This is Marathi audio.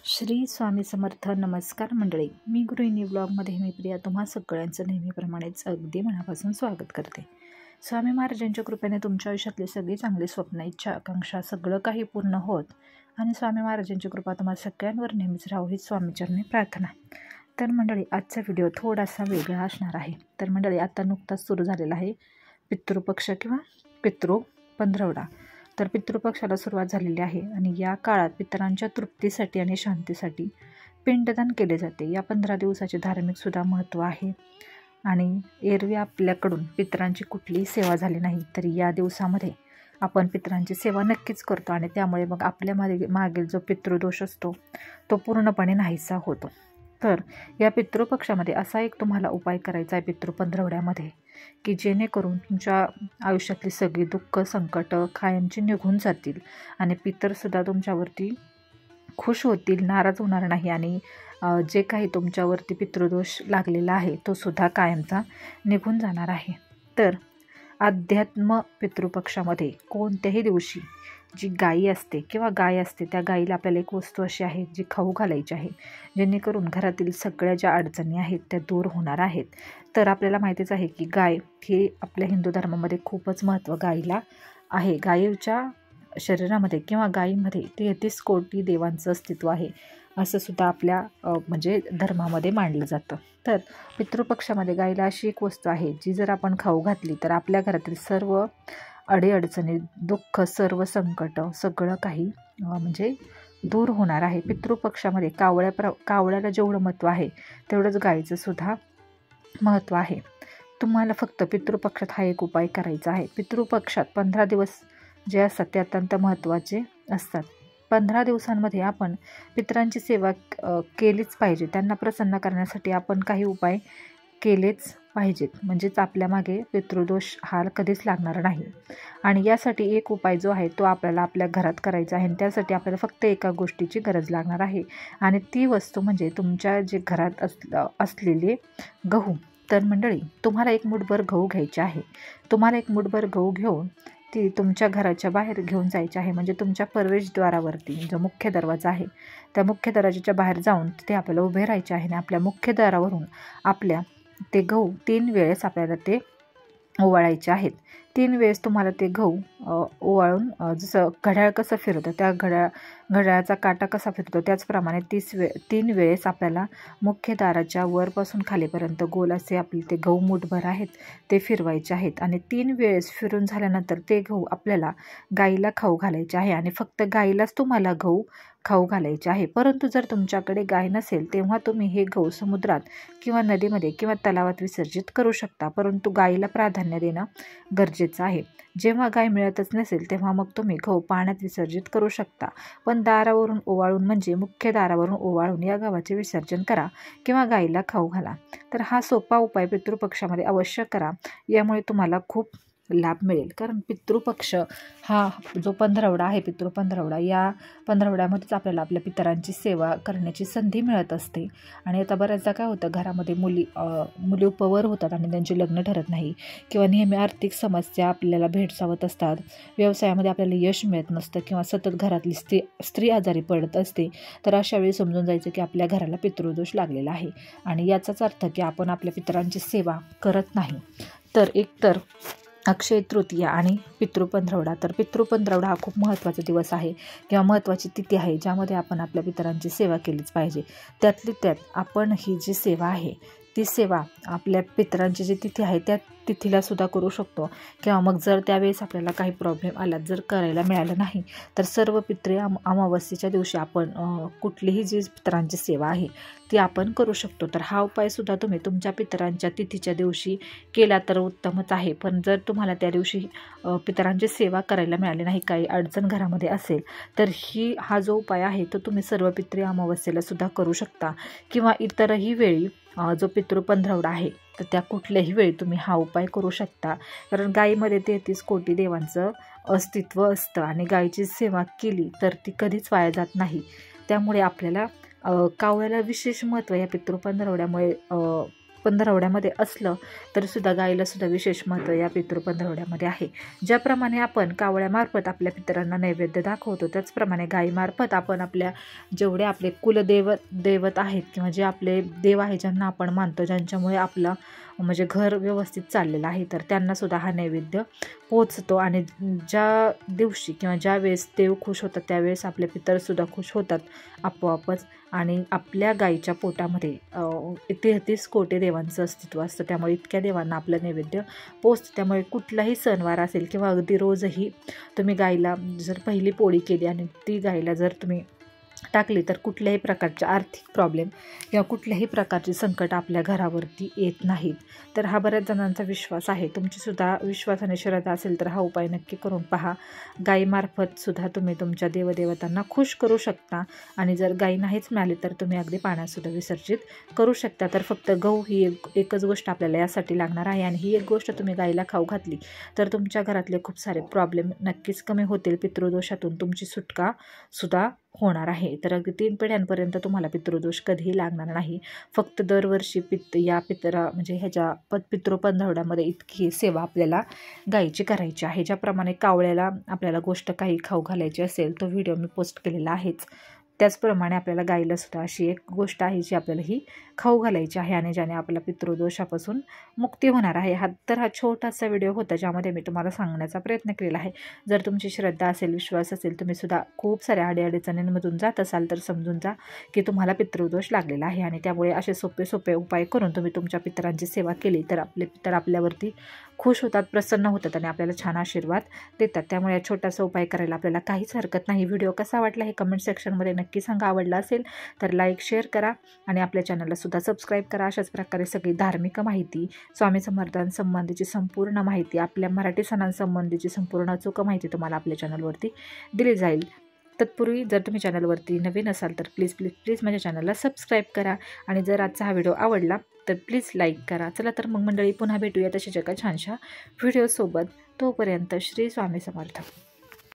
श्री स्वामी समर्थ. नमस्कार मंडळी, मी गृहिणी ब्लॉगमध्ये मी प्रिया तुम्हा सगळ्यांचं नेहमीप्रमाणेच अगदी मनापासून स्वागत करते. स्वामी महाराजांच्या कृपेने तुमच्या आयुष्यातले सगळे चांगले स्वप्न, इच्छा, आकांक्षा सगळं काही पूर्ण होत आणि स्वामी महाराजांची कृपा तुम्हाला सगळ्यांवर नेहमीच राहो हीच स्वामीचरणी प्रार्थना. तर मंडळी, आजचा व्हिडिओ थोडासा वेगळा असणार आहे. तर मंडळी, आता नुकताच सुरू झालेला आहे पितृपक्ष किंवा पितृ पंधरवडा. तर पितृपक्षाला सुरुवात झालेली आहे आणि या काळात पितरांच्या तृप्तीसाठी आणि शांतीसाठी पिंडदान केले जाते. या 15 दिवसाचे धार्मिकसुद्धा महत्त्व आहे आणि एरवी आपल्याकडून पितरांची कुठलीही सेवा झाली नाही तरी या दिवसामध्ये आपण पितरांची सेवा नक्कीच करतो आणि त्यामुळे मग आपल्या मागील जो पितृदोष असतो तो पूर्णपणे नाहीसा होतो. तर या पितृपक्षामध्ये असा एक तुम्हाला उपाय करायचा आहे पितृपंधरवड्यामध्ये की जेणेकरून तुमच्या आयुष्यातली सगळी दुःख, संकट कायमची निघून जातील आणि पितरसुद्धा तुमच्यावरती खुश होतील, नाराज होणार नाही आणि जे काही तुमच्यावरती पितृदोष लागलेला आहे तो सुद्धा कायमचा निघून जाणार आहे. तर अध्यात्म पितृपक्षामध्ये कोणत्याही दिवशी जी गाई असते किंवा गाय असते त्या गाईला आपल्याला एक वस्तू अशी आहे जी खाऊ घालायची आहे जेणेकरून घरातील सगळ्या ज्या अडचणी आहेत त्या दूर होणार आहेत. तर आपल्याला माहितीच आहे की गाय ही आपल्या हिंदू धर्मामध्ये खूपच महत्त्व गाईला आहे. गायीच्या शरीरामध्ये किंवा गायीमध्ये 33 कोटी देवांचं अस्तित्व आहे असं सुद्धा आपल्या म्हणजे धर्मामध्ये मानलं जातं. तर पितृपक्षामध्ये गाईला अशी एक वस्तू आहे जी जर आपण खाऊ घातली तर आपल्या घरातील सर्व अडीअडचणी, दुःख, सर्व संकट सगळं काही म्हणजे दूर होणार आहे. पितृपक्षामध्ये कावळ्याला जेवढं महत्त्व आहे तेवढंच गाईचं सुद्धा महत्त्व आहे. तुम्हाला फक्त पितृपक्षात हा एक उपाय करायचा आहे. पितृपक्षात 15 दिवस जे असतात ते अत्यंत महत्त्वाचे असतात. 15 दिवसांमध्ये आपण पितरांची सेवा केलीच पाहिजे. त्यांना प्रसन्न करण्यासाठी आपण काही उपाय केलेच पाहिजेत, म्हणजेच आपल्या मागे पितृदोष हा कधीच लागणार नाही. आणि यासाठी एक उपाय जो आहे तो आपल्याला आपल्या घरात करायचा आहे आणि त्यासाठी आपल्याला फक्त एका गोष्टीची गरज लागणार आहे आणि ती वस्तू म्हणजे तुमच्या जे घरात असलेले गहू. तर मंडळी, तुम्हाला एक मुठभर गहू घ्यायचे आहे. तुम्हाला एक मुठभर गहू घेऊन ती तुमच्या घराच्या बाहेर घेऊन जायची आहे. म्हणजे तुमच्या प्रवेशद्वारावरती जो मुख्य दरवाजा आहे त्या मुख्य दरवाजाच्या बाहेर जाऊन तिथे आपल्याला उभे राहायचे आहे आणि आपल्या मुख्य दारावरून आपल्या ते गहू 3 वेळेस आपल्याला ते ओवाळायचे आहेत. 3 वेळेस तुम्हाला ते गहू ओवाळून जसं घड्याळ कसं फिरतं त्या घड्याळाचा काटा कसा फिरतो त्याचप्रमाणे 3 वेळेस आपल्याला मुख्य दाराच्या वरपासून खालीपर्यंत गोल असे आपले ते गहू मुठभर आहेत ते फिरवायचे आहेत आणि 3 वेळेस फिरून झाल्यानंतर ते गहू आपल्याला गाईला खाऊ घालायचे आहे आणि फक्त गाईलाच तुम्हाला गहू खाऊ घालायचे आहे. परंतु जर तुमच्याकडे गाय नसेल तेव्हा तुम्ही हे गहू समुद्रात किंवा नदीमध्ये किंवा तलावात विसर्जित करू शकता, परंतु गाईला प्राधान्य देणं गरजेचं आहे. जेव्हा गाय मिळतच नसेल तेव्हा मग तुम्ही गहू पाण्यात विसर्जित करू शकता, पण दारावरून ओवाळून म्हणजे मुख्य दारावरून ओवाळून या गव्हाचे विसर्जन करा किंवा गाईला खाऊ घाला. तर हा सोपा उपाय पितृपक्षामध्ये अवश्य करा, यामुळे तुम्हाला खूप लाभ मिळेल. कारण पितृपक्ष हा जो पंधरवडा आहे पितृपंधरवडा, या पंधरवड्यामध्येच आपल्याला आपल्या पितरांची सेवा करण्याची संधी मिळत असते. आणि आता बऱ्याचदा काय होतं, घरामध्ये मुली उपवर होतात आणि त्यांचे लग्न ठरत नाही किंवा नेहमी आर्थिक समस्या आपल्याला भेडसावत असतात, व्यवसायामध्ये आपल्याला यश मिळत नसतं किंवा सतत घरातली स्त्री आजारी पडत असते. तर अशा वेळी समजून जायचं की आपल्या घराला पितृदोष लागलेला आहे आणि याचाच अर्थ की आपण आपल्या पितरांची सेवा करत नाही. तर एकतर अक्षय तृतीया आणि पितृपंधरवडा. तर पितृपंधरवडा हा खूप महत्त्वाचा दिवस आहे किंवा महत्त्वाची तिथी आहे ज्यामध्ये आपण आपल्या पितरांची सेवा केलीच पाहिजे. त्यातली त्यात आपण ही जी सेवा आहे ती सेवा आपल्या पितरांची जी तिथी आहे त्या तिथीला सुद्धा करू शकतो किंवा मग जर त्यावेळेस आपल्याला काही प्रॉब्लेम आला, जर करायला मिळालं नाही तर सर्व पितृ अमावस्येच्या दिवशी आपण कुठलीही जी पितरांची सेवा आहे ती आपण करू शकतो. तर हा उपायसुद्धा तुम्ही तुमच्या पितरांच्या तिथीच्या दिवशी केला तर उत्तमच आहे. पण जर तुम्हाला त्या दिवशी पितरांची सेवा करायला मिळाली नाही, काही अडचण घरामध्ये असेल, तर हा जो उपाय आहे तो तुम्ही सर्व पितृ अमावस्येला सुद्धा करू शकता किंवा इतरही वेळी जो पितृपंधरवडा आहे तर त्या कुठल्याही वेळी तुम्ही हा उपाय करू शकता. कारण गायीमध्ये 33 कोटी देवांचं अस्तित्व असतं आणि गायीची सेवा केली तर ती कधीच वाया जात नाही. त्यामुळे आपल्याला कावळ्याला विशेष महत्त्व या पितृपंधरवड्यामुळे पंधरवड्यामध्ये असलं तर सुद्धा गाईला सुद्धा विशेष महत्त्व या पितृ पंधरवड्यामध्ये आहे. ज्याप्रमाणे आपण कावळ्यामार्फत आपल्या पितरांना नैवेद्य दाखवतो, त्याचप्रमाणे गाईमार्फत आपण आपल्या जेवढे आपले दैवत आहेत किंवा जे आपले देव आहे ज्यांना आपण मानतो, ज्यांच्यामुळे आपलं म्हणजे घर व्यवस्थित चाललेलं आहे, तर त्यांनासुद्धा हा नैवेद्य पोचतो. आणि ज्या दिवशी किंवा ज्या वेळेस देव खुश होतात त्यावेळेस आपले पितरसुद्धा खुश होतात आपोआपच. आणि आपल्या गाईच्या पोटामध्ये 33 कोटी देवांचं अस्तित्व असतं, त्यामुळे इतक्या देवांना आपलं नैवेद्य पोचतं. त्यामुळे कुठलाही सणवार असेल किंवा अगदी रोजही तुम्ही गाईला जर पहिली पोळी केली आणि ती गाईला जर तुम्ही टाकली तर कुठल्याही प्रकारचे आर्थिक प्रॉब्लेम किंवा कुठल्याही प्रकारचे संकट आपल्या घरावरती येत नाहीत. तर हा बऱ्याच जणांचा विश्वास आहे. तुमचीसुद्धा विश्वास आणि श्रद्धा असेल तर हा उपाय नक्की करून पहा. गाईमार्फत सुद्धा तुम्ही तुमच्या देवदेवतांना खुश करू शकता. आणि जर गाई नाहीच मिळाली तर तुम्ही अगदी पाण्यातसुद्धा विसर्जित करू शकता. तर फक्त गहू ही एकच गोष्ट आपल्याला यासाठी लागणार आहे. आणि ही एक गोष्ट तुम्ही गाईला खाऊ घातली तर तुमच्या घरातले खूप सारे प्रॉब्लेम नक्कीच कमी होतील. पितृदोषातून तुमची सुटका सुद्धा होणार आहे. तर अगदी 3 पिढ्यांपर्यंत तुम्हाला पितृदोष कधीही लागणार नाही. फक्त दरवर्षी म्हणजे ह्याच्या पितृ पंधरवड्यामध्ये इतकी सेवा आपल्याला गायीची करायची आहे. ज्याप्रमाणे कावळ्याला आपल्याला गोष्ट काही खाऊ घालायची असेल तो व्हिडिओ मी पोस्ट केलेला आहेच, त्याचप्रमाणे आपल्याला गाईला सुद्धा अशी एक गोष्ट आहे जी आपल्याला ही खाऊ घालायची आहे आणि ज्याने आपल्या पितृदोषापासून मुक्ती होणार आहे. हा छोटासा व्हिडिओ होता ज्यामध्ये मी तुम्हाला सांगण्याचा प्रयत्न केलेला आहे. जर तुमची श्रद्धा असेल, विश्वास असेल, तुम्ही सुद्धा खूप साऱ्या अडीअडचणींमधून जात असाल तर समजून जा की तुम्हाला पितृदोष लागलेला आहे. आणि त्यामुळे असे सोपे उपाय करून तुम्ही तुमच्या पितरांची सेवा केली तर आपले पितर आपल्यावरती खुश होतात, प्रसन्न होतात आणि आपल्याला छान आशीर्वाद देतात. त्यामुळे या छोटासा उपाय करायला आपल्याला काहीच हरकत नाही. व्हिडिओ कसा वाटला हे कमेंट सेक्शनमध्ये नक्की सांगा. आवडला असेल तर लाईक शेअर करा आणि आपल्या चॅनलला सुद्धा सबस्क्राईब करा. अशाच प्रकारे सगळी धार्मिक माहिती, स्वामी समर्थांसंबंधीची संपूर्ण माहिती, आपल्या मराठी सणांसंबंधीची संपूर्ण अचूक माहिती तुम्हाला आपल्या चॅनलवरती दिली जाईल. तत्पूर्वी जर तुम्ही चॅनलवरती नवीन असाल तर प्लीज माझ्या चॅनलला सबस्क्राईब करा. आणि जर आजचा हा व्हिडिओ आवडला तर प्लीज लाईक करा. चला तर मग मंडळी पुन्हा भेटूया तशाच एका छानशा व्हिडिओसोबत. तोपर्यंत श्री स्वामी समर्थ.